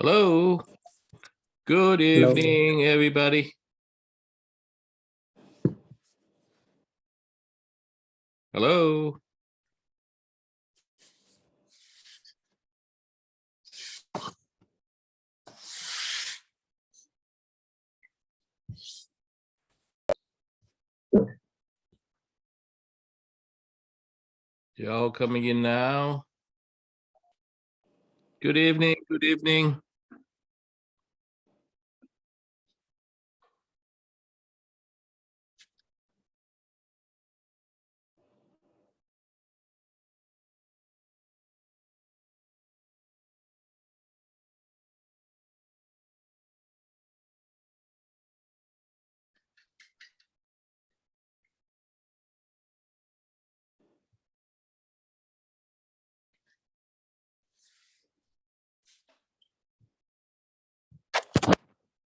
Hello. Good Hello. evening, everybody. Hello. Y'all coming in now? Good evening. Good evening.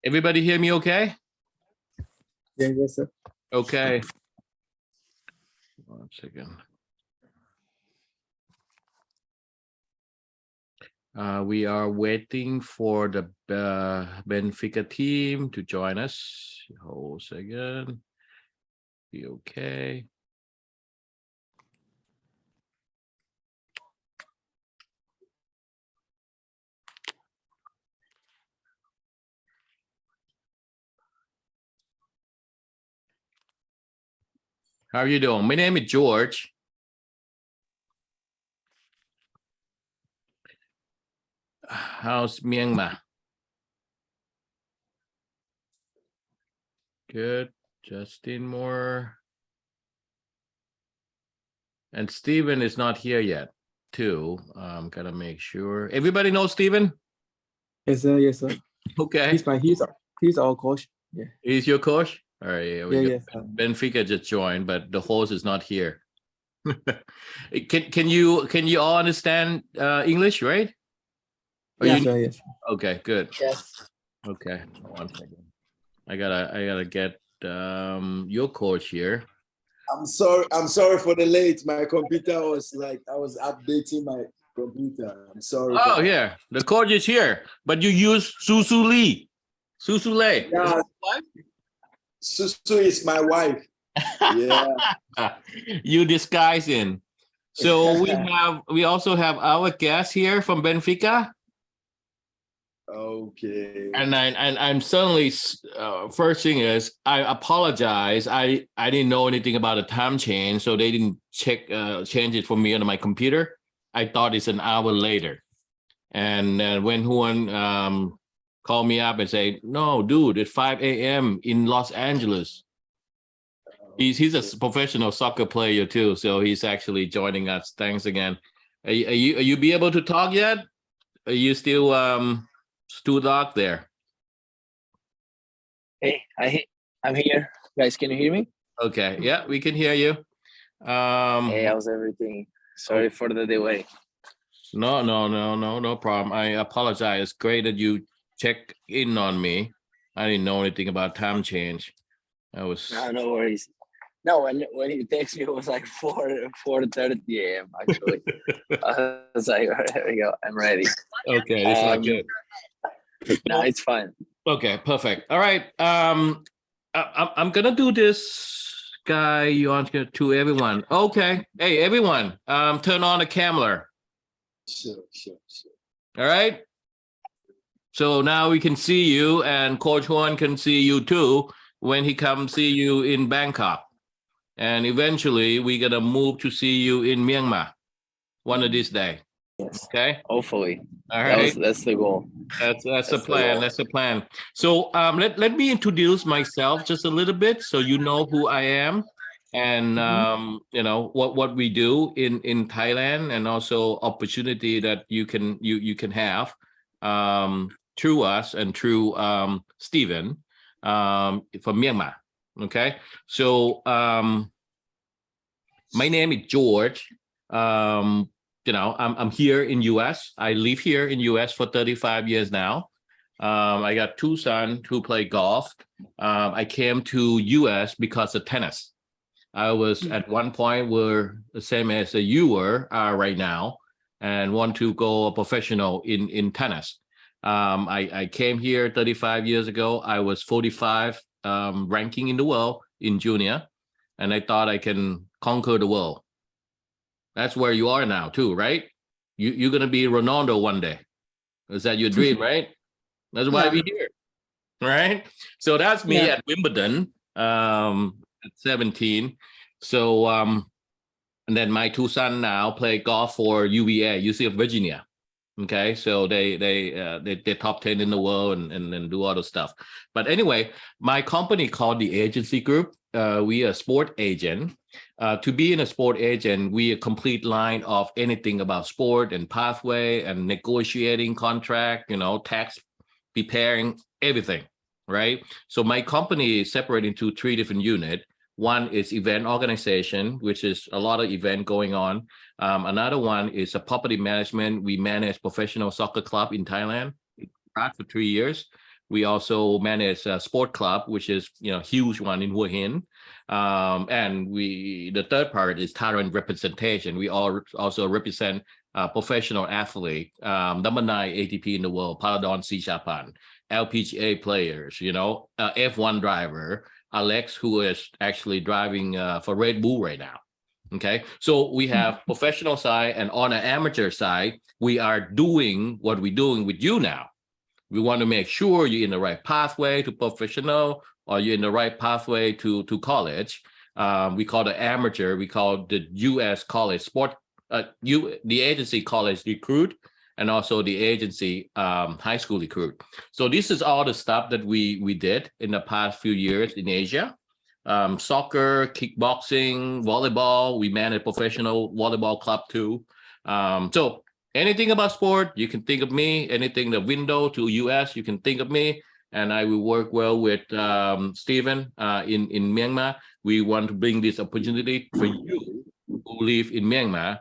Everybody hear me okay? Yes, sir. Okay. One second. We are waiting for the Benfica team to join us. Hold a second. Be okay. How are you doing? My name is George. How's Myanmar? Good. Justin Moore. And Steven is not here yet, too. I'm gonna make sure. Everybody knows Steven? Yes, sir. Yes, sir. Okay. He's our coach. Yeah. He's your coach? All right, here we go. Yes, sir. Benfica just joined, but the host is not here. Can you all understand English, right? Or Yes, you- sir. Yes. Okay, good. Yes. Okay, one second. I gotta get your coach here. I'm sorry for the late. My computer was I was updating my computer. I'm sorry. Oh yeah, the coach is here, but you use Susu Lee. Susu Lee. Yeah. Susu is my wife. Yeah. You disguise in. So we also have our guest here from Benfica. Okay. And I'm suddenly first thing is I apologize. I didn't know anything about the time change, so they didn't change it for me on my computer. I thought it's an hour later. And when Juan called me up and say, "No, dude, it's 5 a.m. in Los Angeles." He's a professional soccer player too, so he's actually joining us. Thanks again. Are you be able to talk yet? Are you still stood out there? Hey, I'm here. Guys, can you hear me? Okay, yeah, we can hear you. Hey, how's everything? Sorry for the delay. No problem. I apologize. It's great that you checked in on me. I didn't know anything about time change. I was No worries. No, when you text me, it was like 4:30 a.m. Actually, I was like, all right, there we go. I'm ready. okay. It's not good. No, it's fine. Okay, perfect. All right. I'm gonna do this, guy. You want to everyone? Okay. Hey, everyone. Turn on the camera. Sure. All right. So now we can see you, and Coach Juan can see you too when he comes see you in Bangkok. And eventually we're gonna move to see you in Myanmar one of these days. Yes. Okay. Hopefully. All right. That's the goal. That's the the plan. goal. That's the plan. So let me introduce myself just a little bit so you know who I am and you know what we do in Thailand, and also opportunity that you can have through us and through Stephen from Myanmar. Okay. So my name is George. You know, I'm here in US. I live here in US for 35 years now. I got two sons who play golf. I came to US because of tennis. I was at one point were the same as you are right now, and want to go professional in tennis. I came here 35 years ago. I was 45 ranking in the world in junior, and I thought I can conquer the world. That's where you are now too, right? You're gonna be Ronaldo one day. Is that your dream, right? That's why we're here, right? So that's me at Wimbledon at 17. So and then my two sons now play golf for UVA, UC of Virginia. Okay, so they're top 10 in the world and do all the stuff. But anyway, my company called the agency group. We are a sport agent. To be in a sport agent, we a complete line of anything about sport and pathway and negotiating contract, tax preparing, everything, right? So my company is separated into three different units. One is event organization, which is a lot of event going on. Another one is a property management. We manage professional soccer club in Thailand for 3 years. We also manage a sport club, which is huge one in Hua Hin. And the third part is talent representation. We also represent professional athlete, number 9 ATP in the world, Paladon Sichapan, LPGA players, F1 driver, Alex, who is actually driving for Red Bull right now. Okay, so we have professional side, and on an amateur side, we are doing what we're doing with you now. We want to make sure you're in the right pathway to professional, or you're in the right pathway to college. We call the amateur, we call the US college sport, the agency college recruit, and also the agency high school recruit. So this is all the stuff that we did in the past few years in Asia. Soccer, kickboxing, volleyball. We manage professional volleyball club too. So anything about sport, you can think of me. Anything the window to US, you can think of me. And I will work well with Stephen in Myanmar. We want to bring this opportunity for you who live in Myanmar.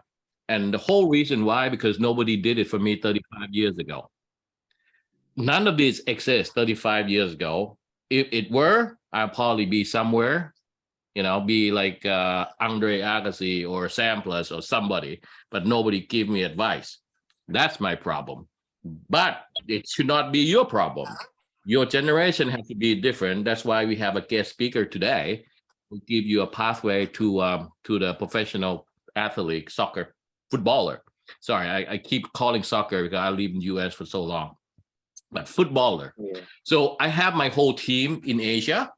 And the whole reason why, because nobody did it for me 35 years ago. None of this exists 35 years ago. If it were, I'll probably be somewhere, be like Andre Agassi or Samples or somebody, but nobody give me advice. That's my problem. But it should not be your problem. Your generation has to be different. That's why we have a guest speaker today who give you a pathway to the professional athlete, soccer, footballer. Sorry, I keep calling soccer because I live in the US for so long. But footballer. Yeah. So I have my whole team in Asia.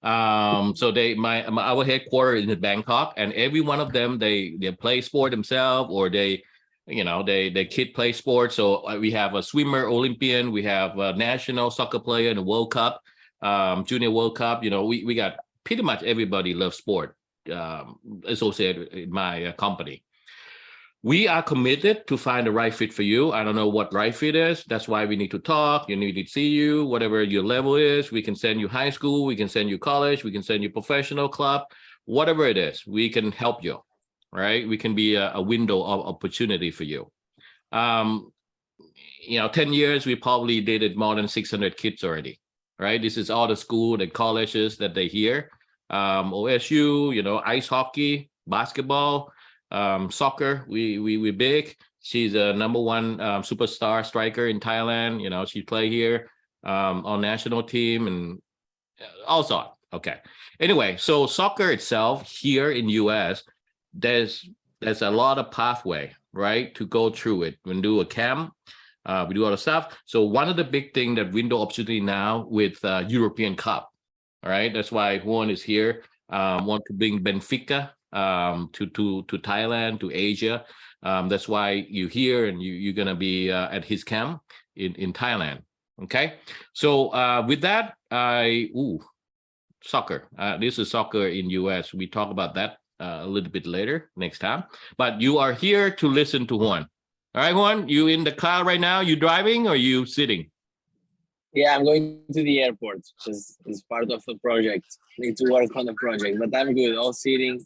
So our headquarters is in Bangkok, and every one of them they play sport themselves, or they kid play sports. So we have a swimmer, Olympian, we have a national soccer player in the World Cup, Junior World Cup. We got pretty much everybody loves sport associated in my company. We are committed to find the right fit for you. I don't know what right fit is. That's why we need to talk. You need to see you, whatever your level is. We can send you high school. We can send you college. We can send you professional club, whatever it is. We can help you, right? We can be a window of opportunity for you. 10 years, we probably dated more than 600 kids already, right? This is all the school and colleges that they hear. OSU, ice hockey, basketball, soccer, we big. She's a number 1 superstar striker in Thailand. She play here on national team and also. Okay. Anyway, so soccer itself here in US, there's a lot of pathway, right, to go through it. We do a camp, we do all the stuff. So one of the big thing that window opportunity now with European Cup, all right, that's why Juan is here. Want to bring Benfica to Thailand, to Asia. That's why you're here, and you're gonna be at his camp in Thailand. Okay, so with that, soccer. This is soccer in US. We talk about that a little bit later next time. But you are here to listen to Juan. All right, Juan, you in the car right now? You driving or you sitting? Yeah, I'm going to the airport, which is part of the project. Need to work on the project, but I'm good. All sitting.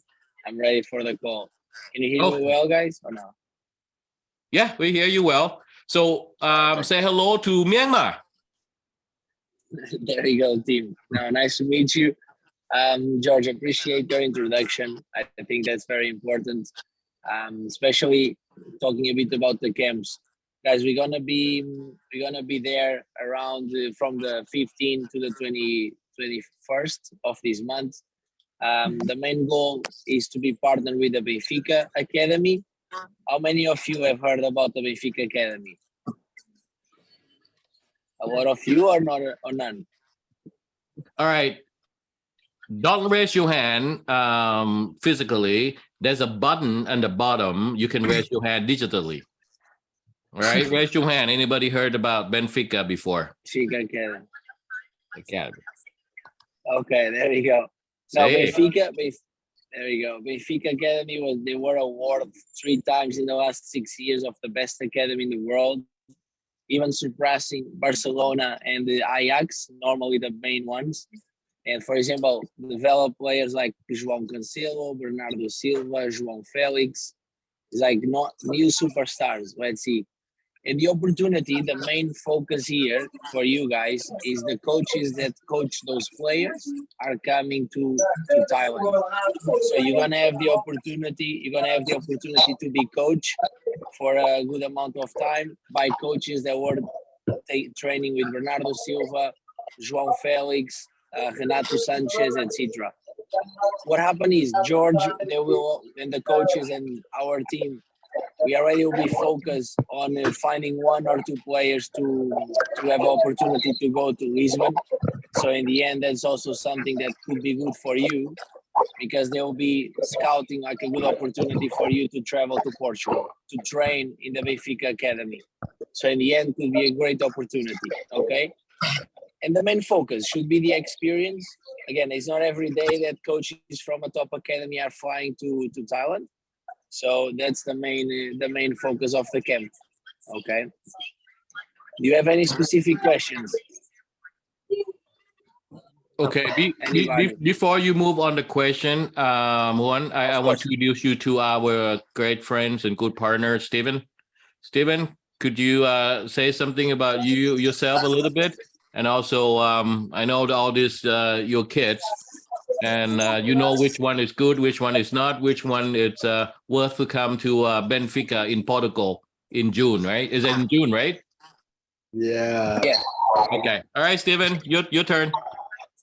I'm ready for the call. Can you hear me well, guys, or no? Yeah, we hear you well. So say hello to Myanmar. There you go, team. Now, nice to meet you. George, appreciate your introduction. I think that's very important, especially talking a bit about the camps. guys, we're gonna be there around from the 15th to the 21st of this month. The main goal is to be partnered with the Benfica Academy. How many of you have heard about the Benfica Academy? A lot of you or not, or none? All right. Don't raise your hand physically. There's a button at the bottom. You can raise your hand digitally. All right. Raise your hand. Anybody heard about Benfica before? Benfica Academy. Academy. Okay, there we go. Now Say it. there we go. Benfica Academy they were awarded 3 times in the last 6 years of the best academy in the world, even surpassing Barcelona and the Ajax, normally the main ones. And for example, develop players like João Cancelo, Bernardo Silva, João Felix, it's like not new superstars. Let's see. And the opportunity, the main focus here for you guys is the coaches that coach those players are coming to Thailand. So you're gonna have the opportunity to be coached for a good amount of time by coaches that were training with Bernardo Silva, João Felix, Renato Sanchez, etc. What happened is George, and the coaches and our team, we already will be focused on finding 1 or 2 players to have opportunity to go to Lisbon. So in the end, that's also something that could be good for you, because they will be scouting like a good opportunity for you to travel to Portugal, to train in the Benfica Academy. So in the end, could be a great opportunity, okay? And the main focus should be the experience. Again, it's not every day that coaches from a top academy are flying to Thailand. So that's the main focus of the camp, okay? Do you have any specific questions? Okay. Anybody? Before you move on the question, Juan, I want to introduce you to our great friends and good partner, Steven. Steven, could you say something about yourself a little bit? And also, I know all this, your kids, and you know which one is good, which one is not, which one it's worth to come to Benfica in Portugal in June, right? Is it in June, right? Yeah. Yeah. Okay. All right, Steven, your turn.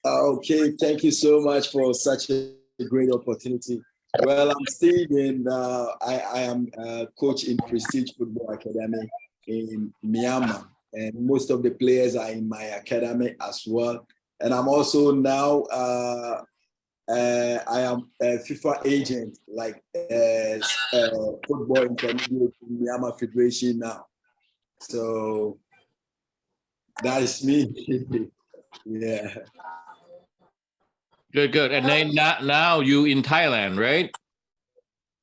Okay, thank you so much for such a great opportunity. Well, I'm Steven. I am a coach in Prestige Football Academy in Myanmar, and most of the players are in my academy as well. And I'm also now I am a FIFA agent, like football intermediate in Myanmar Federation now. So that is me. Yeah. Good. And then now you in Thailand, right?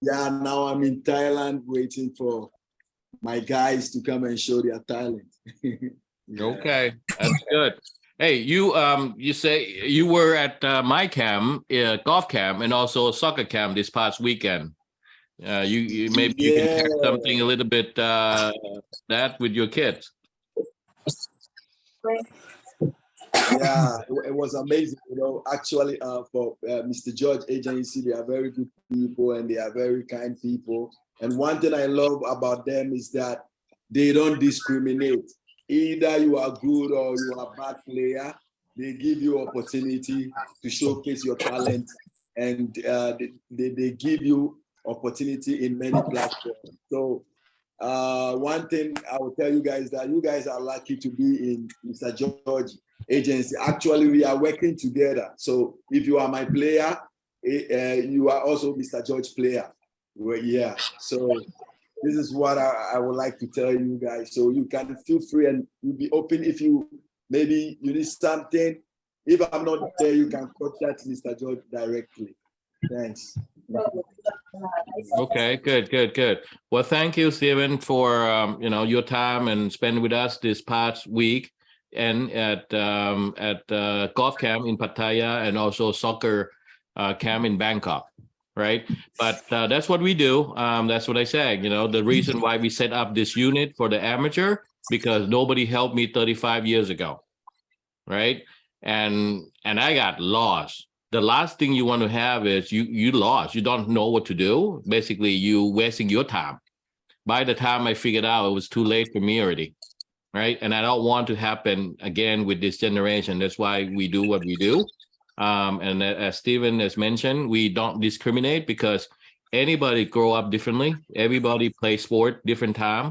Yeah, now I'm in Thailand waiting for my guys to come and show their talent. Yeah. Okay, that's good. Hey, you say you were at my camp, golf camp, and also soccer camp this past weekend. You maybe you can share something a little bit that with your kids. Yeah, it was amazing. You know, actually, for Mr. George Agency, they are very good people and they are very kind people. And one thing I love about them is that they don't discriminate. Either you are good or you are a bad player, they give you opportunity to showcase your talent, and they give you opportunity in many platforms. So one thing I will tell you guys that you guys are lucky to be in Mr. George Agency. Actually, we are working together. So if you are my player, you are also Mr. George player. Well, yeah. So this is what I would like to tell you guys. So you can feel free and you'll be open if you maybe you need something. If I'm not there, you can contact Mr. George directly. Thanks. Okay, good. Well, thank you, Steven, for your time and spending with us this past week, and at golf camp in Pattaya and also soccer camp in Bangkok, right? But that's what we do. That's what I said. The reason why we set up this unit for the amateur, because nobody helped me 35 years ago, right? And I got lost. The last thing you want to have is you lost. You don't know what to do. Basically, you wasting your time. by the time I figured out, it was too late for me already, right? And I don't want to happen again with this generation. That's why we do what we do. And as Steven has mentioned, we don't discriminate because anybody grow up differently. Everybody play sport different time.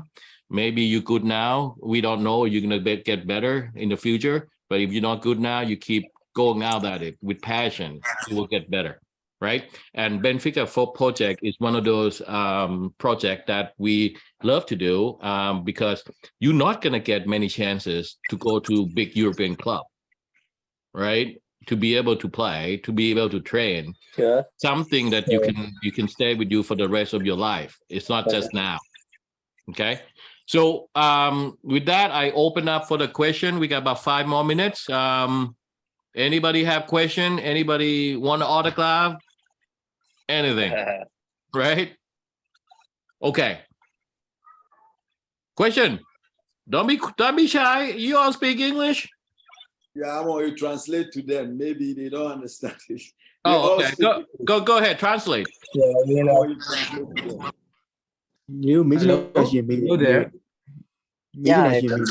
Maybe you're good now. We don't know. You're going to get better in the future. But if you're not good now, you keep going out at it with passion. You will get better, right? And Benfica project is one of those projects that we love to do because you're not going to get many chances to go to big European club, right? To be able to play, to be able to train, something that you can stay with you for the rest of your life. It's not just now. Okay. So with that, I open up for the question. We got about 5 more minutes. Anybody have question? Anybody want an autograph? Anything? Right? Okay. Question. Don't be shy. You all speak English? Yeah, I'm going to translate to them. Maybe they don't understand it. Oh, okay. Go ahead. Translate. Nếu mấy cái gì mình Hello there. mấy cái này gì mình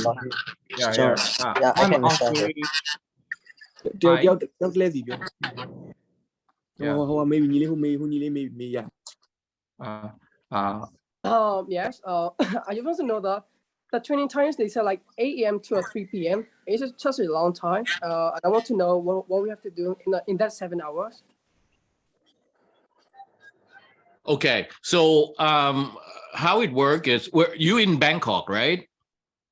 I'm actually đeo lên gì vậy? Hoặc maybe nhìn lên maybe yeah. Yes. I just want to know the training times. They said like 8 a.m. to 3 p.m. It's just a long time. And I want to know what we have to do in that 7 hours. Okay. So how it works is you in Bangkok, right?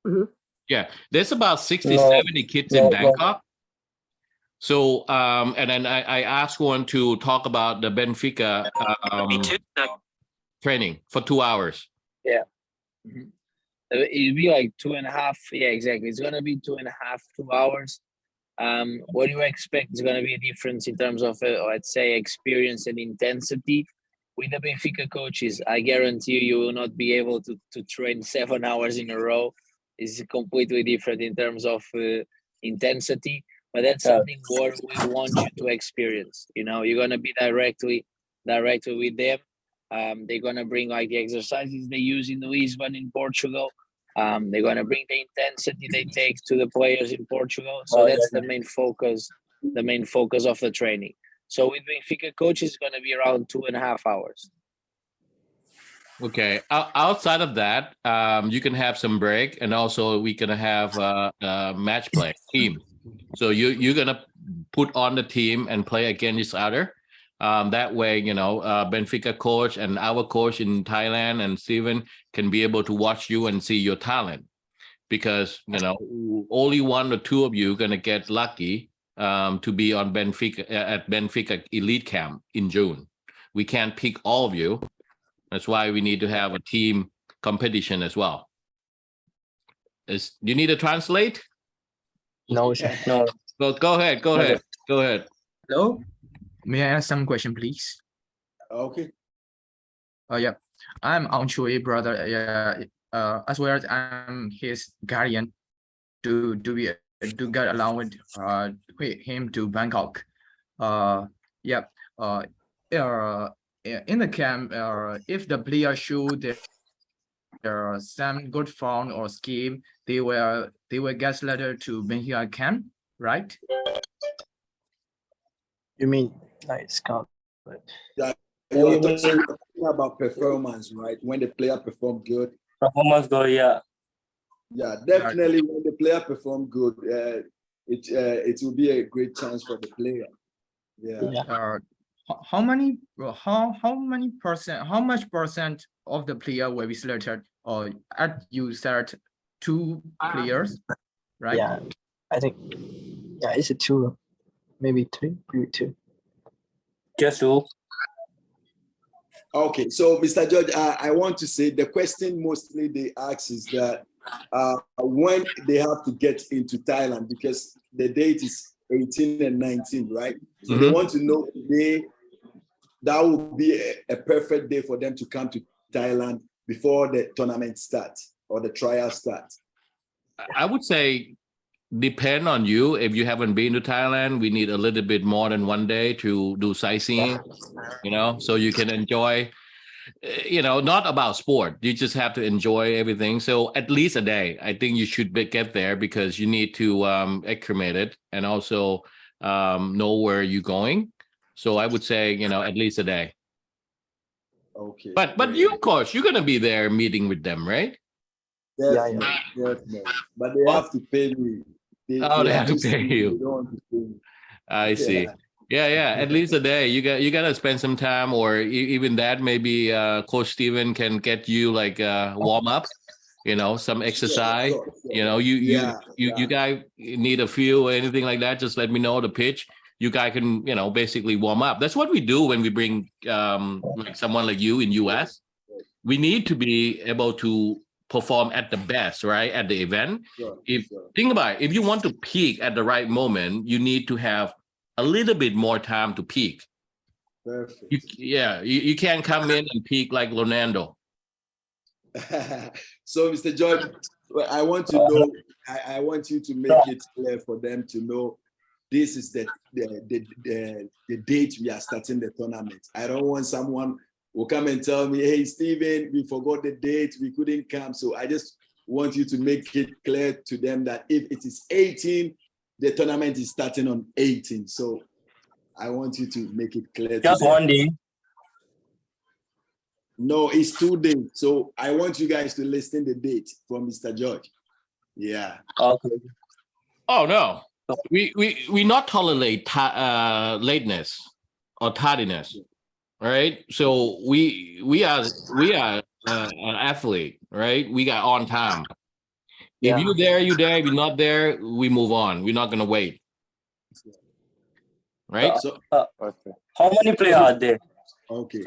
Mm-hmm. Yeah. There's about 60, 70 kids in Bangkok. So and then I asked one to talk about the Benfica training for 2 hours. Yeah. Mm-hmm. It'll be like 2.5. Yeah, exactly. It's gonna be 2.5, 2 hours. What do you expect is gonna be a difference in terms of let's say experience and intensity with the Benfica coaches. I guarantee you will not be able to train 7 hours in a row. It's completely different in terms of intensity, but that's something what we want you to experience. You know, you're gonna be directly with them. They're gonna bring like the exercises they use in Lisbon in Portugal. They're gonna bring the intensity they take to the players in Portugal. So that's the main focus of the training. So with Benfica coaches, it's gonna be around 2.5 hours. Okay. Outside of that, you can have some break, and also we're gonna have a match play team. So you're gonna put on the team and play against each other. That way, you know, Benfica coach and our coach in Thailand and Steven can be able to watch you and see your talent, because you know only 1 or 2 of you are gonna get lucky to be on Benfica at Benfica Elite Camp in June. We can't pick all of you. That's why we need to have a team competition as well. You need to translate? no. Go ahead. Hello. May I ask some question, please? Okay. Yeah. I'm Aung brother. As well as I'm his guardian to get along with him to Bangkok. In the camp, if the player show their some good form or scheme, they will get letter to Benfica camp, right? You mean like scout? You are talking about performance, right? When the player perform good. Performance go, yeah. Yeah, definitely. When the player perform good, it will be a great chance for the player. Yeah. How much percent of the player will be selected, or you select 2 players, right? Yeah, I think it's a 2, maybe 3, maybe 2. Just 2. Okay, so Mr. George, I want to say the question mostly they ask is that when they have to get into Thailand, because the date is 18 and 19, right? So they want to know that would be a perfect day for them to come to Thailand before the tournament starts or the trial starts. I would say depend on you. If you haven't been to Thailand, we need a little bit more than 1 day to do sightseeing, you know, so you can enjoy not about sport. You just have to enjoy everything. So at least a day, I think you should get there because you need to acclimate it and also know where you're going. So I would say, at least a day. Okay. But you, of course, you're gonna be there meeting with them, right? Definitely. But they have to pay me. They have to pay you. They don't want to pay me. I see. Yeah. At least a day. You gotta spend some time, or even that. Maybe Coach Steven can get you like warm up. Some exercise. Sure. You guys need a feel or anything like that. Just let me know the pitch. You guys can basically warm up. That's what we do when we bring like someone like you in US. We need to be able to perform at the best, right? At the event. Think about it. If you want to peak at the right moment, you need to have a little bit more time to peak. Perfect. You can't come in and peak like Ronaldo. So, Mr. George, I want to know. I want you to make it clear for them to know this is the date we are starting the tournament. I don't want someone who come and tell me, hey, Steven, we forgot the date, we couldn't come. So I just want you to make it clear to them that if it is 18, the tournament is starting on 18. So I want you to make it clear. Just one day. No, it's 2 days. So I want you guys to listen the date from Mr. George. Yeah. Okay. Oh no. We not tolerate lateness or tardiness, right? So we are an athlete, right? We got on time. If you're there, you're there. If you're not there, we move on. We're not gonna wait, right? Okay. How many players are there? Okay.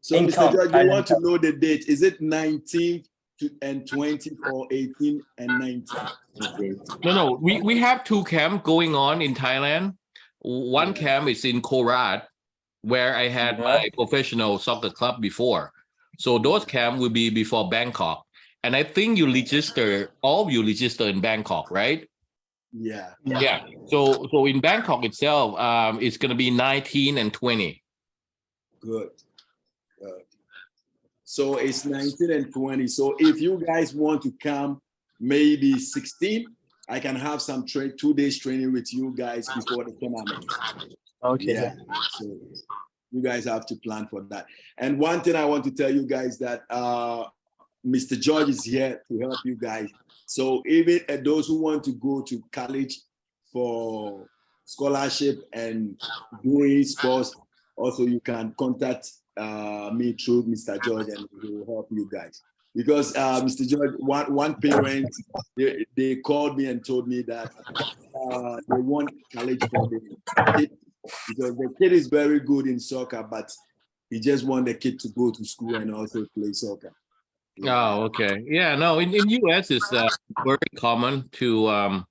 So Mr. George, we want to know the date. Is it 19th and 20th or 18 and 19? No. We have 2 camps going on in Thailand. One camp is in Korat, where I had my professional soccer club before. So those camps will be before Bangkok. And I think all of you register in Bangkok, right? Yeah. So in Bangkok itself, it's gonna be 19 and 20. Good. So it's 19 and 20. So if you guys want to come, maybe 16, I can have some 2 days training with you guys before the tournament. Okay. Yeah. So you guys have to plan for that. And one thing I want to tell you guys that Mr. George is here to help you guys. So even those who want to go to college for scholarship and doing sports, also you can contact me through Mr. George and he will help you guys. Because Mr. George, one parent, they called me and told me that they want college for the kid because the kid is very good in soccer, but he just want the kid to go to school and also play soccer. Oh, okay. Yeah, no, in US it's very common to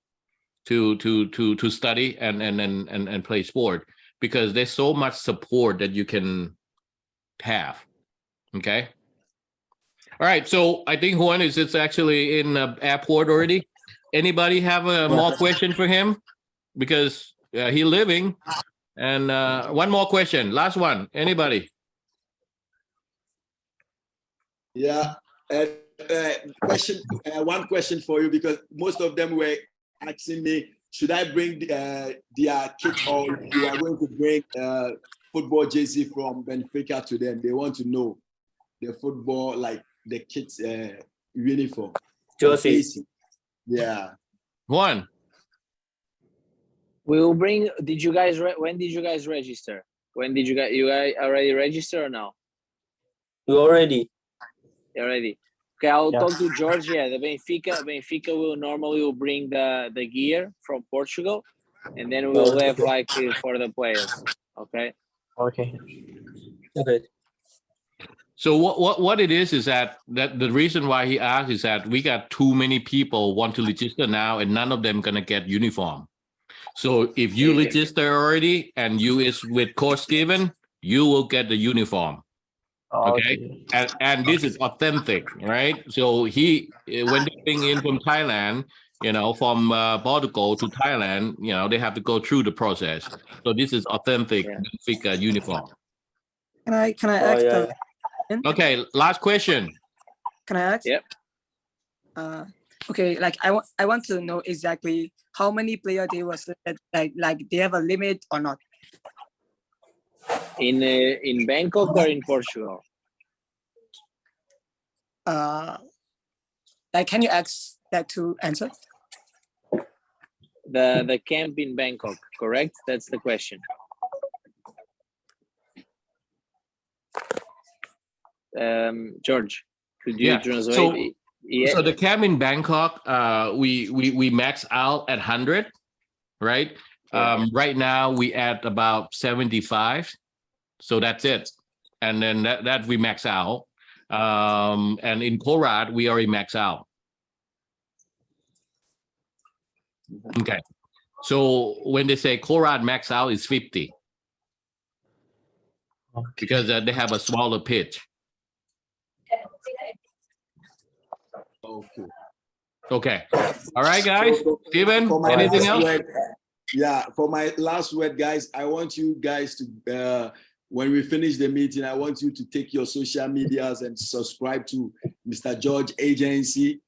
study and play sport because there's so much support that you can have. Okay. All right. So I think Juan is actually in the airport already. Anybody have a more question for him? Because he's living. And one more question. Last one. Anybody? Yeah. One question for you because most of them were asking me, should I bring their kit or you are going to bring football jersey from Benfica to them? They want to know the football, like the kids' uniform. Jersey. Yeah. One. We will bring. Did you guys? When did you guys register? When did you guys already register or no? You already. Already. Okay, I'll talk to Georgia. The Benfica will normally bring the gear from Portugal, and then we'll have like for the players. Okay. Okay. So what it is that the reason why he asked is that we got too many people want to register now, and none of them gonna get uniform. So if you register already and you is with Coach Steven, you will get the uniform. Okay. And this is authentic, right? So when they bring in from Thailand, from Portugal to Thailand, they have to go through the process. So this is authentic Benfica uniform. Can I ask Okay, last question. Can I ask? Yep. Okay, like I want to know exactly how many players they was like they have a limit or not. In Bangkok or in Portugal? Like can you ask that to answer? The camp in Bangkok, correct? That's the question. George, could you translate? So the camp in Bangkok, we max out at 100, right? Right now we at about 75, so that's it, and then that we max out. And in Korat we already max out. Okay, so when they say Korat max out is 50, because they have a smaller pitch. Okay. All right, guys. Steven, anything else? For my last word, guys, I want you guys to, when we finish the meeting, I want you to take your social medias and subscribe to Mr. George Agency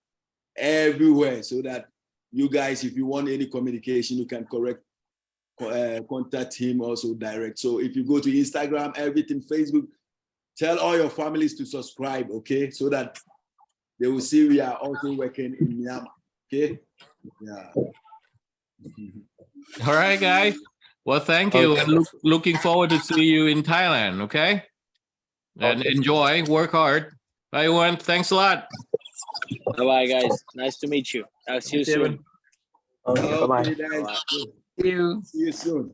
everywhere, so that you guys, if you want any communication, you can contact him also direct. So if you go to Instagram, everything, Facebook, tell all your families to subscribe, okay? So that they will see we are also working in Myanmar, okay? Yeah. All right, guys. Well, thank you. And looking forward to see you in Thailand, okay? And enjoy, work hard. Bye, everyone. Thanks a lot. Bye-bye, guys. Nice to meet you. I'll see you soon. Okay, bye-bye. Guys. See you. See you soon.